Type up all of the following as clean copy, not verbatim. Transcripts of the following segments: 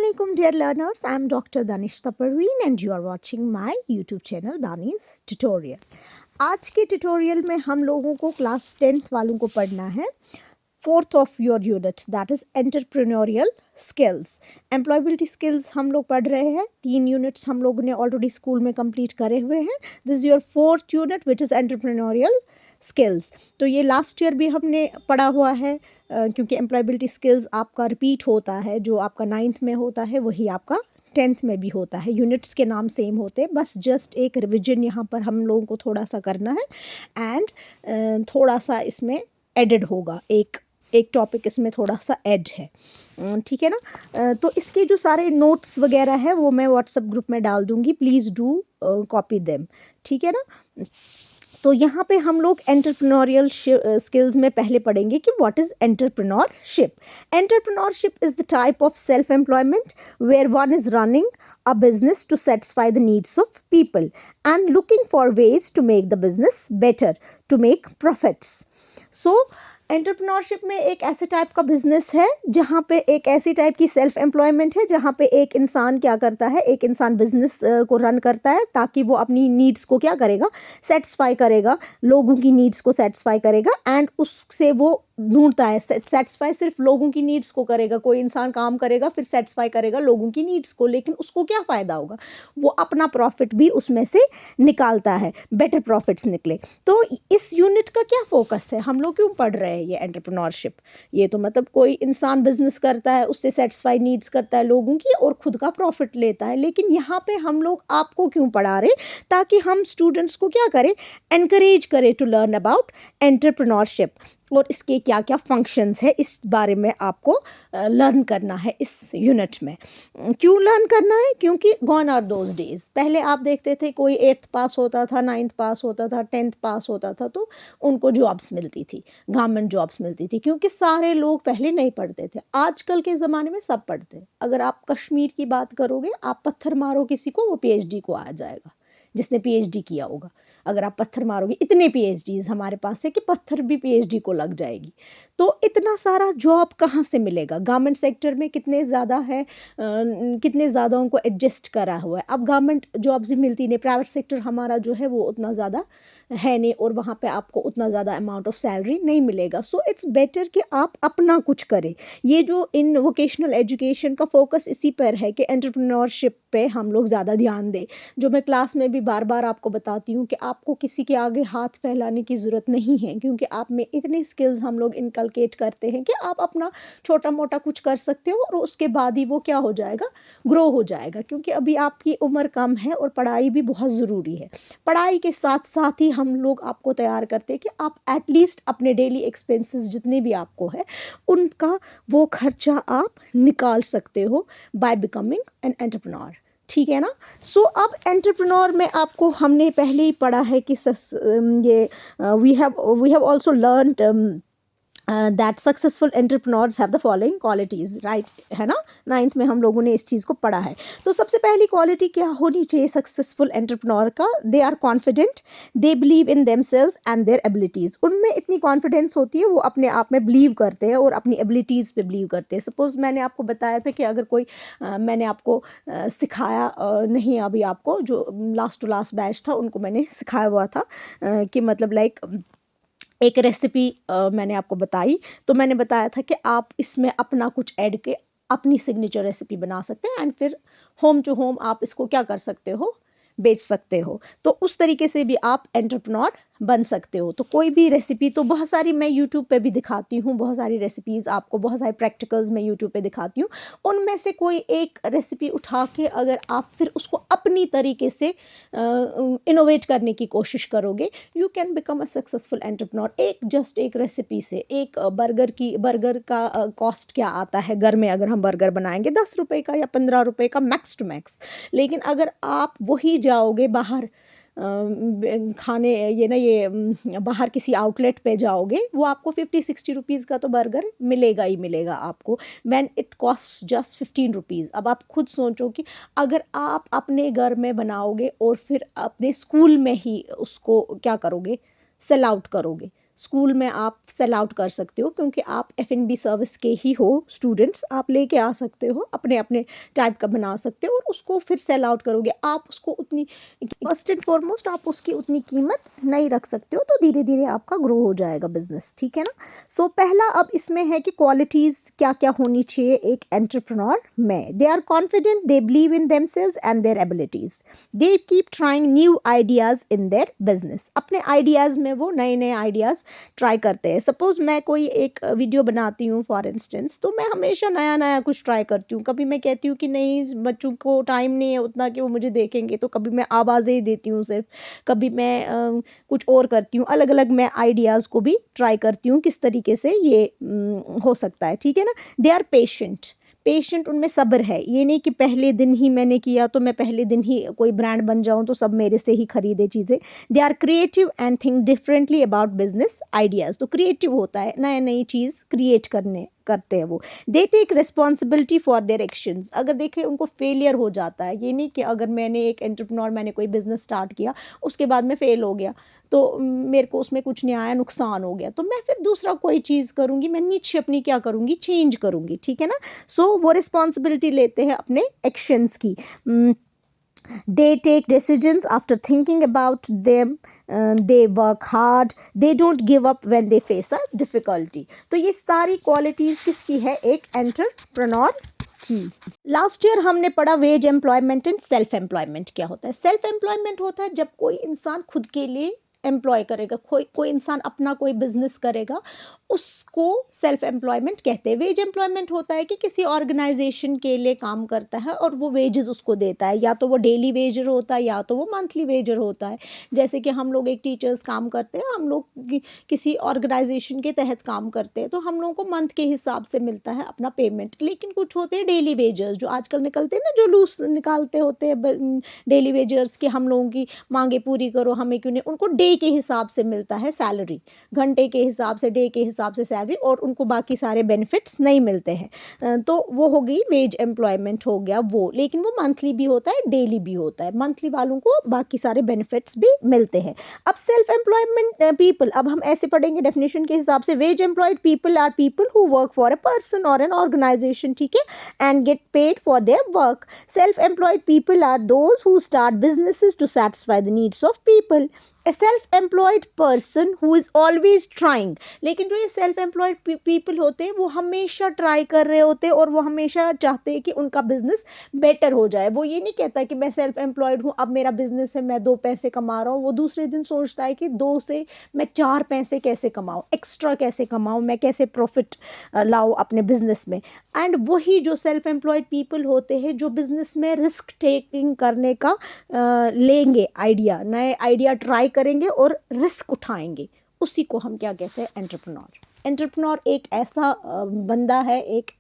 Assalamualaikum dear learners, I am Dr. Danishta Parveen and you are watching my YouTube channel Dani's Tutorial. आज के tutorial में हम लोगों को क्लास 10th वालों को पढ़ना है fourth of your unit that is entrepreneurial skills. Employability skills हम लोग पढ़ रहे हैं. 3 यूनिट्स हम लोगों ने ऑलरेडी स्कूल में कंप्लीट करे हुए हैं. This is your fourth unit which is entrepreneurial skills. तो ये लास्ट ईयर भी हमने पढ़ा हुआ है क्योंकि एम्प्लॉयबिलिटी स्किल्स आपका रिपीट होता है. जो आपका 9th में होता है वही आपका 10th में भी होता है. यूनिट्स के नाम सेम होते हैं, बस जस्ट एक रिविजन यहाँ पर हम लोगों को थोड़ा सा करना है एंड थोड़ा सा इसमें एडेड होगा. एक टॉपिक इसमें थोड़ा सा ऐड है. ठीक है ना. तो इसके जो सारे नोट्स वगैरह है वो मैं व्हाट्सएप ग्रुप में डाल दूँगी. Please do copy them. ठीक है ना. तो यहाँ पे हम लोग एंटरप्रेन्योरियल स्किल्स में पहले पढ़ेंगे कि what is entrepreneurship. Entrepreneurship is the type of self employment where one is running a business to satisfy the needs of people and looking for ways to make the business better to make profits. So entrepreneurship में एक ऐसे type का business है जहाँ पे एक ऐसी type की सेल्फ एम्प्लॉयमेंट है जहाँ पे एक इंसान क्या करता है, एक इंसान बिजनेस को रन करता है ताकि वो अपनी नीड्स को क्या करेगा, सेटिस्फाई करेगा, लोगों की नीड्स को सेटिस्फाई करेगा एंड उससे वो ढूंढता है. सेटिस्फाई सिर्फ लोगों की नीड्स को करेगा. कोई इंसान काम करेगा फिर सेटिस्फाई करेगा लोगों की नीड्स को, लेकिन उसको क्या फ़ायदा होगा, वो अपना प्रॉफिट भी उसमें से निकालता है, बेटर प्रॉफिट्स निकले. तो इस यूनिट का क्या फोकस है, हम लोग क्यों पढ़ रहे हैं ये एंटरप्रेन्योरशिप. ये तो मतलब कोई इंसान बिजनेस करता है, उससे सेटिस्फाई नीड्स करता है लोगों की और खुद का प्रॉफिट लेता है. लेकिन यहाँ पे हम लोग आपको क्यों पढ़ा रहे, ताकि हम स्टूडेंट्स को क्या करें, एनकरेज करें टू लर्न अबाउट एंटरप्रेन्योरशिप और इसके क्या क्या फंक्शंस है इस बारे में आपको लर्न करना है इस यूनिट में. क्यों लर्न करना है, क्योंकि गॉन आर दोज डेज. पहले आप देखते थे कोई 8th पास होता था, 9th पास होता था, 10th पास होता था तो उनको जॉब्स मिलती थी, गवर्नमेंट जॉब्स मिलती थी, क्योंकि सारे लोग पहले नहीं पढ़ते थे. आजकल के ज़माने में सब पढ़ते हैं. अगर आप कश्मीर की बात करोगे, आप पत्थर मारो किसी को, वो PhD को आ जाएगा जिसने PhD किया होगा. अगर आप पत्थर मारोगे, इतने PhDs हमारे पास है कि पत्थर भी PhD को लग जाएगी. तो इतना सारा जॉब कहाँ से मिलेगा. गवर्नमेंट सेक्टर में कितने ज़्यादा है, कितने ज़्यादा उनको एडजस्ट करा हुआ है. अब गवर्नमेंट जॉब्स ही मिलती नहीं. प्राइवेट सेक्टर हमारा जो है वो उतना ज़्यादा है नहीं और वहाँ पे आपको उतना ज़्यादा अमाउंट ऑफ सैलरी नहीं मिलेगा. सो इट्स बेटर कि आप अपना कुछ करें. ये जो इन वोकेशनल एजुकेशन का फोकस इसी पर है कि एंटरप्रेन्योरशिप पे हम लोग ज़्यादा ध्यान दें. जो मैं क्लास में भी बार बार आपको बताती हूँ कि आपको किसी के आगे हाथ फैलाने की ज़रूरत नहीं है, क्योंकि आप में इतनी स्किल्स हम लोग इनकलकेट करते हैं कि आप अपना छोटा मोटा कुछ कर सकते हो और उसके बाद ही वो क्या हो जाएगा, ग्रो हो जाएगा. क्योंकि अभी आपकी उम्र कम है और पढ़ाई भी बहुत ज़रूरी है. पढ़ाई के साथ साथ ही हम लोग आपको तैयार करते हैं कि आप एटलीस्ट अपने डेली एक्सपेंसेस जितने भी आपको है उनका वो खर्चा आप निकाल सकते हो बाय बिकमिंग एन एंटरप्रेन्योर. ठीक है ना. सो अब एंटरप्रेन्योर में आपको हमने पहले ही पढ़ा है कि ये we have also learned that successful entrepreneurs have the following qualities. Right है ना. 9th में हम लोगों ने इस चीज़ को पढ़ा है. तो सबसे पहली क्वालिटी क्या होनी चाहिए सक्सेसफुल एंटरप्रेन्योर का, they are confident, they believe in themselves and their abilities. उनमें इतनी कॉन्फिडेंस होती है, वो अपने आप में बिलीव करते हैं और अपनी एबिलिटीज़ पे बिलीव करते हैं. सपोज़ मैंने आपको बताया था कि अगर कोई मैंने आपको सिखाया नहीं, अभी आपको जो लास्ट टू लास्ट बैच था उनको मैंने सिखाया हुआ था कि मतलब लाइक एक रेसिपी मैंने आपको बताई, तो मैंने बताया था कि आप इसमें अपना कुछ ऐड के अपनी सिग्नेचर रेसिपी बना सकते हैं एंड फिर होम टू होम आप इसको क्या कर सकते हो, बेच सकते हो. तो उस तरीके से भी आप एंटरप्रेन्योर बन सकते हो. तो कोई भी रेसिपी तो बहुत सारी मैं यूट्यूब पे भी दिखाती हूँ, बहुत सारी रेसिपीज़ आपको, बहुत सारे प्रैक्टिकल्स मैं यूट्यूब पे दिखाती हूँ. उनमें से कोई एक रेसिपी उठा के अगर आप फिर उसको अपनी तरीके से इनोवेट करने की कोशिश करोगे, you can become a successful entrepreneur. Just एक रेसिपी से एक बर्गर का कॉस्ट क्या आता है घर में, अगर हम बर्गर बनाएंगे 10 रुपये का या 15 रुपये का मैक्स टू मैक्स. लेकिन अगर आप वही जाओगे बाहर खाने, बाहर किसी आउटलेट पे जाओगे, वो आपको 50-60 रुपीज़ का तो बर्गर मिलेगा ही मिलेगा आपको, when it cost just 15 rupees. अब आप खुद सोचो कि अगर आप अपने घर में बनाओगे और फिर अपने स्कूल में ही उसको क्या करोगे, सेल आउट करोगे, स्कूल में आप सेल आउट कर सकते हो, क्योंकि आप F&B सर्विस के ही हो स्टूडेंट्स, आप लेके आ सकते हो, अपने अपने टाइप का बना सकते हो और उसको फिर सेल आउट करोगे। आप उसको उतनी, फर्स्ट एंड फॉरमोस्ट आप उसकी उतनी कीमत नहीं रख सकते हो, तो धीरे धीरे आपका ग्रो हो जाएगा बिजनेस, ठीक है ना। सो पहला अब इसमें है कि क्वालिटीज़ क्या क्या होनी चाहिए एक एंटरप्रेन्योर में। They are confident, they believe in themselves and their abilities, they keep trying new ideas in their business. अपने आइडियाज़ में वो नए नए आइडियाज़ ट्राई करते हैं। सपोज़ मैं कोई एक वीडियो बनाती हूँ फॉर इंस्टेंस, तो मैं हमेशा नया नया कुछ ट्राई करती हूँ। कभी मैं कहती हूँ कि नहीं, बच्चों को टाइम नहीं है उतना कि वो मुझे देखेंगे, तो कभी मैं आवाज़ें ही देती हूँ सिर्फ, कभी मैं कुछ और करती हूँ। अलग अलग मैं आइडियाज़ को भी ट्राई करती हूँ किस तरीके से ये हो सकता है, ठीक है ना। दे आर पेशेंट, उनमें सब्र है। ये नहीं कि पहले दिन ही मैंने किया तो मैं पहले दिन ही कोई ब्रांड बन जाऊं तो सब मेरे से ही खरीदे चीज़ें। They are creative and think differently about business ideas. तो क्रिएटिव होता है, नई नई चीज़ क्रिएट करते हैं वो। They take responsibility for their actions. अगर देखें उनको फेलियर हो जाता है, ये नहीं कि अगर मैंने एक एंटरप्रेन्योर, मैंने कोई बिजनेस स्टार्ट किया, उसके बाद में फेल हो गया तो मेरे को उसमें कुछ नहीं आया, नुकसान हो गया, तो मैं फिर दूसरा कोई चीज़ करूँगी, मैं नीचे अपनी क्या करूँगी, चेंज करूँगी, ठीक है ना। सो वो रिस्पॉन्सिबिलिटी लेते हैं अपने एक्शंस की। They take decisions after thinking about them. They work hard. They don't give up when they face a difficulty. तो ये सारी क्वालिटीज़ किसकी है, एक एंटरप्रेन्योर की। लास्ट ईयर हमने पढ़ा veg employment and self employment क्या होता है। सेल्फ एम्प्लॉयमेंट होता है जब कोई इंसान खुद के लिए एम्प्लॉय करेगा, कोई इंसान अपना कोई बिजनेस करेगा, उसको सेल्फ एम्प्लॉयमेंट कहते हैं। वेज एम्प्लॉयमेंट होता है कि किसी ऑर्गेनाइजेशन के लिए काम करता है और वो वेजेस उसको देता है, या तो वो डेली वेजर होता है या तो वो मंथली वेजर होता है। जैसे कि हम लोग एक टीचर्स काम करते हैं, हम लोग किसी ऑर्गेनाइजेशन के तहत काम करते हैं, तो हम लोगों को मंथ के हिसाब से मिलता है अपना पेमेंट। लेकिन कुछ होते हैं डेली वेजर्स, जो आजकल निकलते हैं ना, जो लूज निकालते होते हैं डेली वेजर्स के, हम लोगों की मांगे पूरी करो, हमें क्यों नहीं, उनको डे के हिसाब से मिलता है सैलरी, घंटे के हिसाब से, डे के हिसाब से सैलरी, और उनको बाकी सारे बेनिफिट्स नहीं मिलते हैं। तो वो हो गई वेज एम्प्लॉयमेंट हो गया वो। लेकिन वो मंथली भी होता है, डेली भी होता है। मंथली वालों को बाकी सारे बेनिफिट्स भी मिलते हैं। अब सेल्फ एम्प्लॉयमेंट पीपल, अब हम ऐसे पढ़ेंगे डेफिनेशन के हिसाब से। Wage employed people are people who work for a person और एन ऑर्गेनाइजेशन, ठीक है, and get paid for their work. Self employed people are those who start businesses to satisfy the needs of people. A self-employed person who is always trying. लेकिन जो ये self employed people होते हैं वो हमेशा try कर रहे होते हैं और वो हमेशा चाहते हैं कि उनका बिजनेस बेटर हो जाए। वो ये नहीं कहता कि मैं सेल्फ एम्प्लॉयड हूँ, अब मेरा बिजनेस है, मैं 2 पैसे कमा रहा हूँ। वो दूसरे दिन सोचता है कि 2 से मैं 4 पैसे कैसे कमाऊँ, एक्स्ट्रा कैसे कमाऊँ, मैं कैसे प्रॉफिट लाऊँ अपने बिजनेस में। एंड वही जो सेल्फ एम्प्लॉयड पीपल होते हैं जो बिजनेस में रिस्क टेकिंग करने का लेंगे, आइडिया, नए आइडिया ट्राई करेंगे और रिस्क उठाएंगे, उसी को हम क्या कहते हैं, एंटरप्रेन्योर। एंटरप्रेन्योर एक ऐसा बंदा है, एक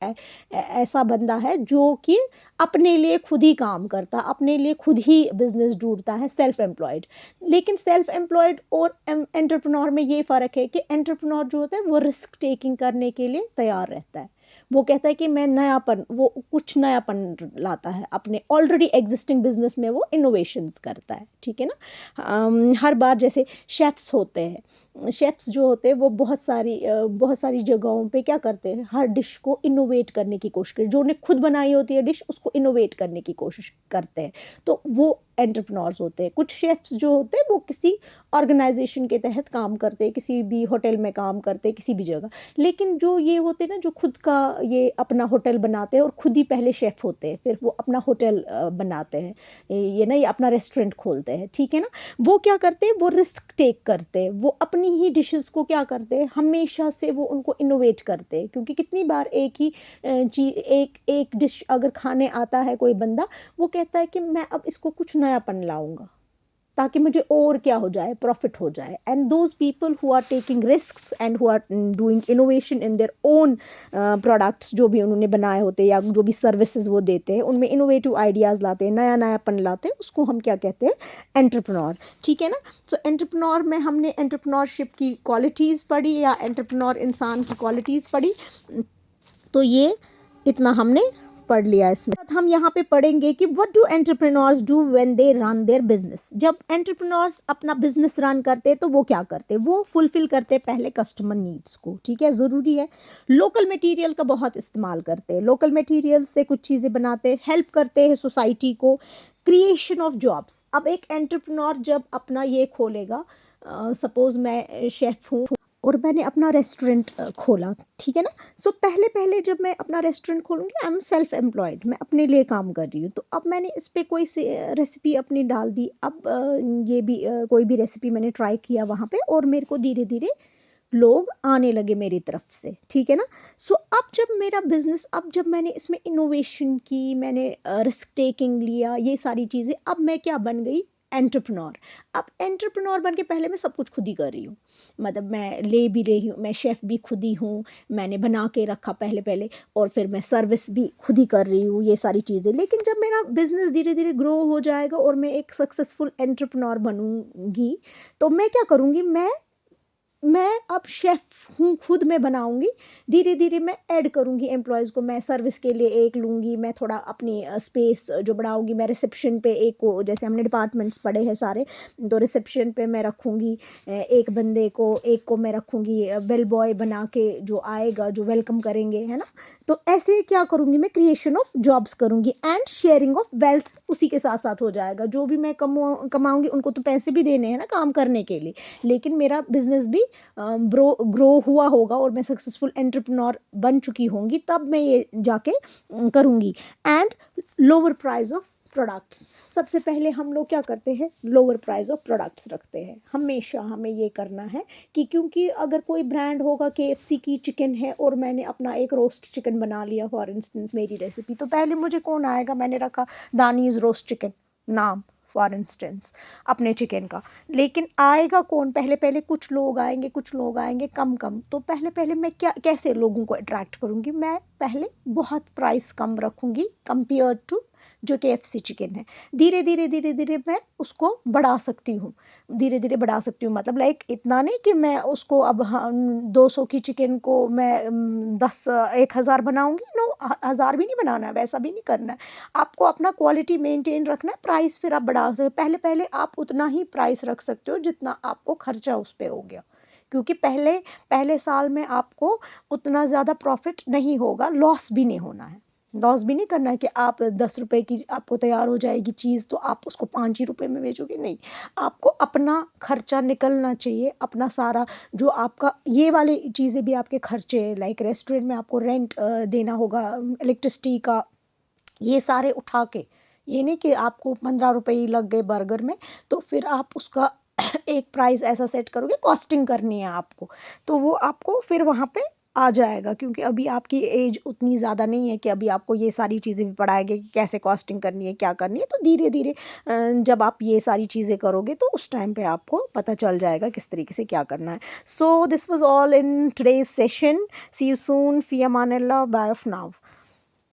ऐसा बंदा है जो कि अपने लिए खुद ही काम करता, अपने लिए खुद ही बिजनेस ढूंढता है, सेल्फ एम्प्लॉयड। लेकिन सेल्फ एम्प्लॉयड और एंटरप्रेन्योर में ये फ़र्क है कि एंटरप्रेन्योर जो होता है वो रिस्क टेकिंग करने के लिए तैयार रहता है। वो कहता है कि मैं नयापन, वो कुछ नयापन लाता है अपने ऑलरेडी एग्जिस्टिंग बिजनेस में, वो इनोवेशंस करता है, ठीक है ना। हर बार जैसे शेफ्स होते हैं, शेफ्स जो होते हैं वो बहुत सारी जगहों पे क्या करते हैं, हर डिश को इनोवेट करने की कोशिश करते हैं। जो उन्हें खुद बनाई होती है डिश, उसको इनोवेट करने की कोशिश करते हैं, तो वो एंटरप्रेन्योर्स होते हैं। कुछ शेफ्स जो होते हैं वो किसी ऑर्गेनाइजेशन के तहत काम करते हैं, किसी भी होटल में काम करते हैं, किसी भी जगह। लेकिन जो ये होते हैं ना, जो खुद का ये अपना होटल बनाते हैं और खुद ही पहले शेफ़ होते हैं, फिर वो अपना होटल बनाते हैं, ये ना, ये अपना रेस्टोरेंट खोलते हैं, ठीक है ना। वो क्या करते हैं, वो रिस्क टेक करते हैं, वो अपनी ही डिशेस को क्या करते हैं, हमेशा से वो उनको इनोवेट करते हैं। क्योंकि कितनी बार एक ही चीज़, एक डिश अगर खाने आता है कोई बंदा, वो कहता है कि मैं अब इसको कुछ नयापन लाऊंगा ताकि मुझे और क्या हो जाए, प्रॉफिट हो जाए। And those people who are taking risks and who are doing innovation in their own products, जो भी उन्होंने बनाए होते हैं या जो भी सर्विसेज वो देते हैं, उनमें इनोवेटिव आइडियाज़ लाते हैं, नयापन लाते हैं, उसको हम क्या कहते हैं, एंटरप्रेन्योर, ठीक है ना। सो एंटरप्रेन्योर में हमने एंटरप्रेन्योरशिप की क्वालिटीज़ पढ़ी या एंटरप्रेन्योर इंसान की क्वालिटीज़ पढ़ी। तो ये इतना हमने पढ़ लिया इसमें। हम यहाँ पे पढ़ेंगे कि what do entrepreneurs do when they run their business. जब एंटरप्रेन्योर्स अपना बिजनेस रन करते हैं तो वो क्या करते हैं, वो फुलफिल करते हैं पहले कस्टमर नीड्स को, ठीक है, ज़रूरी है। लोकल मटेरियल का बहुत इस्तेमाल करते हैं, लोकल मटेरियल से कुछ चीज़ें बनाते हैं, हेल्प करते हैं सोसाइटी को। Creation of jobs. अब एक एंटरप्रेन्योर जब अपना ये खोलेगा, सपोज़ मैं शेफ़ हूँ और मैंने अपना रेस्टोरेंट खोला, ठीक है ना। सो पहले पहले जब मैं अपना रेस्टोरेंट खोलूँगी, आई एम सेल्फ एम्प्लॉयड, मैं अपने लिए काम कर रही हूँ। तो अब मैंने इस पे कोई रेसिपी अपनी डाल दी। अब ये भी कोई भी रेसिपी मैंने ट्राई किया वहाँ पे, और मेरे को धीरे धीरे लोग आने लगे मेरी तरफ से, ठीक है ना। सो अब जब मेरा बिजनेस, अब जब मैंने इसमें इनोवेशन की, मैंने रिस्क टेकिंग लिया, ये सारी चीज़ें, अब मैं क्या बन गई, एंटरप्रेन्योर। अब एंटरप्रेन्योर बन के पहले मैं सब कुछ खुद ही कर रही हूँ, मतलब मैं ले भी रही हूँ, मैं शेफ़ भी खुद ही हूँ, मैंने बना के रखा पहले पहले, और फिर मैं सर्विस भी खुद ही कर रही हूँ, ये सारी चीज़ें। लेकिन जब मेरा बिजनेस धीरे धीरे ग्रो हो जाएगा और मैं एक सक्सेसफुल एंटरप्रेन्योर बनूँगी, तो मैं क्या करूँगी, मैं अब शेफ़ हूँ, खुद मैं बनाऊँगी। धीरे धीरे मैं ऐड करूँगी एम्प्लॉयज़ को, मैं सर्विस के लिए एक लूँगी, मैं थोड़ा अपनी स्पेस जो बढ़ाऊँगी, मैं रिसेप्शन पे एक को, जैसे हमने डिपार्टमेंट्स पढ़े हैं सारे, तो रिसेप्शन पे मैं रखूँगी एक बंदे को, एक को मैं रखूँगी बेल बॉय बना के, जो आएगा, जो वेलकम करेंगे, है ना। तो ऐसे क्या करूँगी मैं, क्रिएशन ऑफ जॉब्स करूँगी, एंड शेयरिंग ऑफ वेल्थ उसी के साथ साथ हो जाएगा। जो भी मैं कमाऊँगी, उनको तो पैसे भी देने हैं ना काम करने के लिए, लेकिन मेरा बिजनेस भी ग्रो हुआ होगा और मैं सक्सेसफुल एंटरप्रेन्योर बन चुकी होंगी, तब मैं ये जाके करूँगी। And lower price of products. सबसे पहले हम लोग क्या करते हैं, लोअर प्राइस ऑफ प्रोडक्ट्स रखते हैं। हमेशा हमें ये करना है कि, क्योंकि अगर कोई ब्रांड होगा, KFC की चिकन है और मैंने अपना एक रोस्ट चिकन बना लिया फॉर इंस्टेंस, मेरी रेसिपी, तो पहले मुझे कौन आएगा, मैंने रखा दानीज रोस्ट चिकन नाम फॉर इंस्टेंस अपने चिकन का, लेकिन आएगा कौन, पहले पहले कुछ लोग आएंगे कम कम। तो पहले पहले मैं क्या, कैसे लोगों को अट्रैक्ट करूँगी, मैं पहले बहुत प्राइस कम रखूँगी कंपेयर टू जो KFC चिकन है। धीरे धीरे मैं उसको बढ़ा सकती हूँ, धीरे धीरे बढ़ा सकती हूँ, मतलब लाइक इतना नहीं कि मैं उसको अब 200 की चिकन को मैं 10-1000 बनाऊँगी, नो, 1000 भी नहीं बनाना है, वैसा भी नहीं करना है। आपको अपना क्वालिटी मेंटेन रखना है, प्राइस फिर आप बढ़ा सकते हो। पहले पहले आप उतना ही प्राइस रख सकते हो जितना आपको खर्चा उस पे हो गया, क्योंकि पहले पहले साल में आपको उतना ज़्यादा प्रॉफिट नहीं होगा, लॉस भी नहीं होना है, लॉस भी नहीं करना है कि आप 10 रुपए की आपको तैयार हो जाएगी चीज़, तो आप उसको 5 ही रुपए में बेचोगे, नहीं। आपको अपना खर्चा निकलना चाहिए, अपना सारा जो आपका, ये वाली चीज़ें भी आपके खर्चे, लाइक रेस्टोरेंट में आपको रेंट देना होगा, इलेक्ट्रिसिटी का, ये सारे उठा के, ये नहीं कि आपको 15 रुपए ही लग गए बर्गर में, तो फिर आप उसका एक प्राइस ऐसा सेट करोगे, कॉस्टिंग करनी है आपको, तो वो आपको फिर वहाँ पे आ जाएगा। क्योंकि अभी आपकी एज उतनी ज़्यादा नहीं है कि अभी आपको ये सारी चीज़ें भी पढ़ाएंगे कि कैसे कॉस्टिंग करनी है, क्या करनी है। तो धीरे धीरे जब आप ये सारी चीज़ें करोगे, तो उस टाइम पे आपको पता चल जाएगा किस तरीके से क्या करना है। So this was all in today's session. See you soon, फी अमान अल्लाह, बाय ऑफ नाउ।